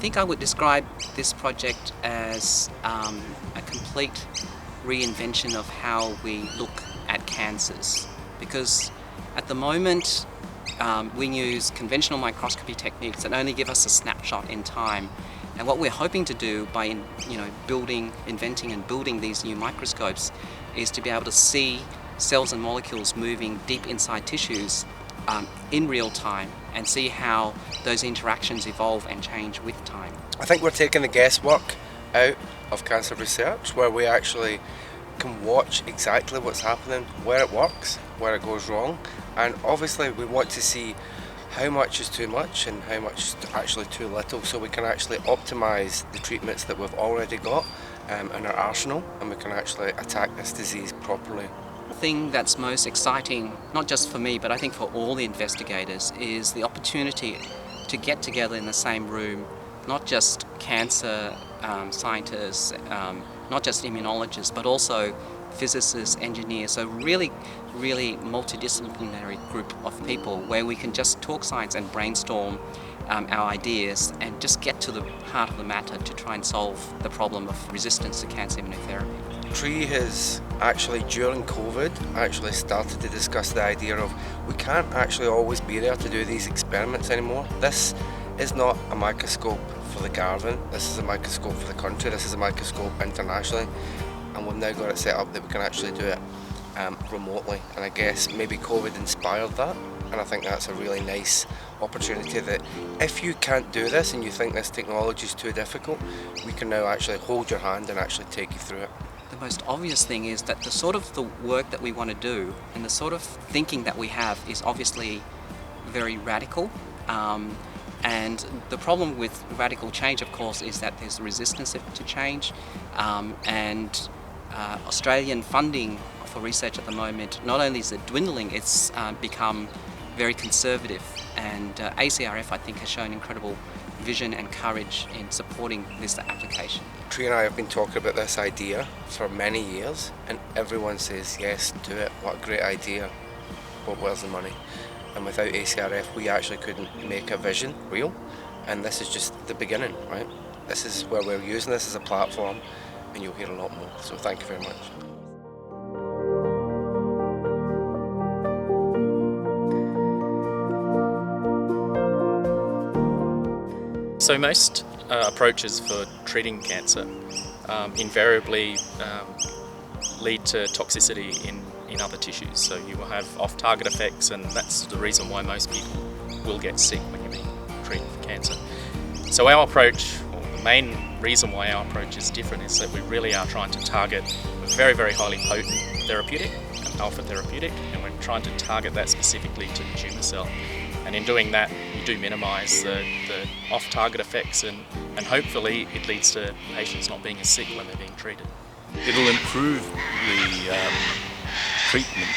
think I would describe this project as a complete reinvention of how we look at cancers, because at the moment we use conventional microscopy techniques that only give us a snapshot in time. And what we're hoping to do by inventing and building these new microscopes is to be able to see cells and molecules moving deep inside tissues in real time and see how those interactions evolve and change with time. I think we're taking the guesswork out of cancer research, where we actually can watch exactly what's happening, where it works, where it goes wrong, and obviously we want to see how much is too much and how much is actually too little, so we can actually optimise the treatments that we've already got in our arsenal, and we can actually attack this disease properly. The thing that's most exciting, not just for me, but I think for all the investigators, is the opportunity to get together in the same room, not just cancer scientists, not just immunologists, but also physicists, engineers, so really multidisciplinary group of people where we can just talk science and brainstorm our ideas and just get to the heart of the matter to try and solve the problem of resistance to cancer immunotherapy. TREE has actually, during COVID, actually started to discuss the idea of we can't actually always be there to do these experiments anymore. This is not a microscope for the garden, this is a microscope for the country, this is a microscope internationally, and we've now got it set up that we can actually do it remotely, and I guess maybe COVID inspired that, and I think that's a really nice opportunity that if you can't do this and you think this technology is too difficult, we can now actually hold your hand and actually take you through it. The most obvious thing is that the work that we want to do and the sort of thinking that we have is obviously very radical. And the problem with radical change, of course, is that there's resistance to change, and Australian funding for research at the moment, not only is it dwindling, it's become very conservative, and ACRF, I think, has shown incredible vision and courage in supporting this application. TREE and I have been talking about this idea for many years, and everyone says, yes, do it, what a great idea, but where's the money? And without ACRF, we actually couldn't make a vision real, and this is just the beginning, right? This is where we're using this as a platform, and you'll hear a lot more, so thank you very much. So most approaches for treating cancer invariably lead to toxicity in other tissues. So you will have off-target effects, and that's the reason why most people will get sick when you're being treated for cancer. So our approach, or the main reason why our approach is different, is that we really are trying to target a very, very highly potent therapeutic, an alpha therapeutic, and we're trying to target that specifically to the tumour cell. And in doing that, we do minimise the off-target effects, and hopefully it leads to patients not being as sick when they're being treated. It'll improve the treatment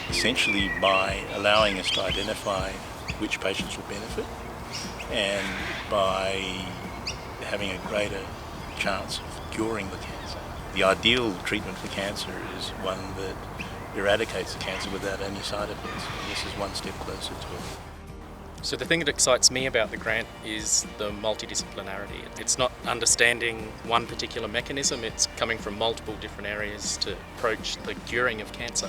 essentially by allowing us to identify which patients will benefit, and by having a greater chance of curing the cancer. The ideal treatment for cancer is one that eradicates the cancer without any side effects. And this is one step closer to it. So the thing that excites me about the grant is the multidisciplinarity. It's not understanding one particular mechanism, it's coming from multiple different areas to approach the curing of cancer.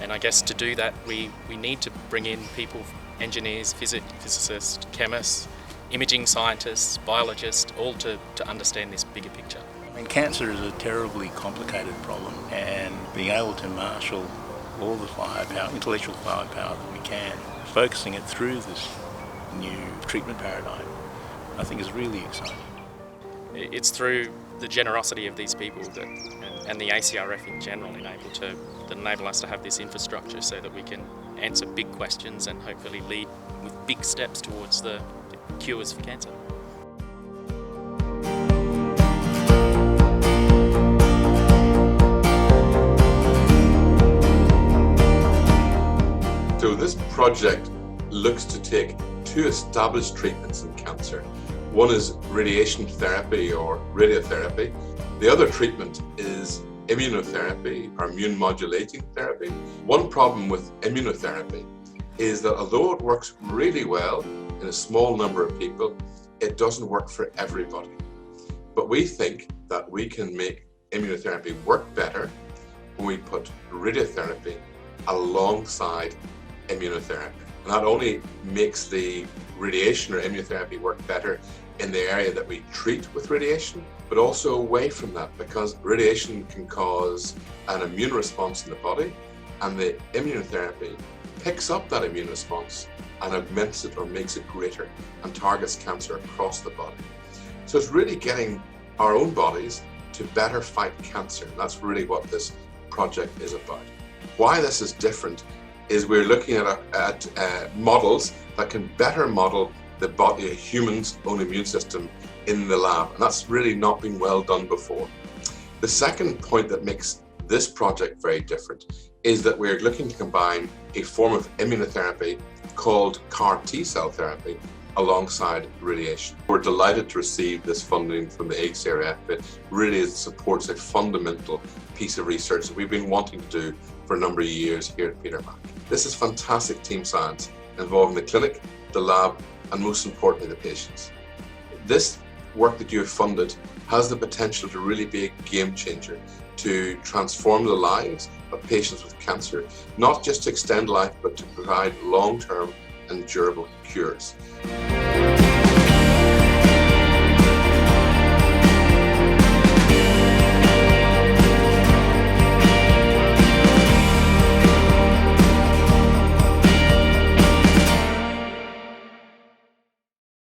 And I guess to do that, we need to bring in people, engineers, physicists, chemists, imaging scientists, biologists, all to understand this bigger picture. I mean, cancer is a terribly complicated problem, and being able to marshal all the firepower, intellectual firepower that we can, focusing it through this new treatment paradigm, I think is really exciting. It's through the generosity of these people and the ACRF in general that enable us to have this infrastructure so that we can answer big questions and hopefully lead with big steps towards the cures for cancer. So this project looks to take two established treatments in cancer. One is radiation therapy or radiotherapy. The other treatment is immunotherapy or immune modulating therapy. One problem with immunotherapy is that although it works really well in a small number of people, it doesn't work for everybody. But we think that we can make immunotherapy work better when we put radiotherapy alongside immunotherapy. And that only makes the radiation or immunotherapy work better in the area that we treat with radiation, but also away from that, because radiation can cause an immune response in the body, and the immunotherapy picks up that immune response and augments it or makes it greater and targets cancer across the body. So it's really getting our own bodies to better fight cancer. And that's really what this project is about. Why this is different is we're looking at models that can better model the body, a human's own immune system in the lab. And that's really not been well done before. The second point that makes this project very different is that we're looking to combine a form of immunotherapy called CAR T-cell therapy alongside radiation. We're delighted to receive this funding from the HCRF. It really supports a fundamental piece of research that we've been wanting to do for a number of years here at Petermac. This is fantastic team science involving the clinic, the lab, and most importantly, the patients. This work that you have funded has the potential to really be a game changer, to transform the lives of patients with cancer, not just to extend life, but to provide long-term and durable cures.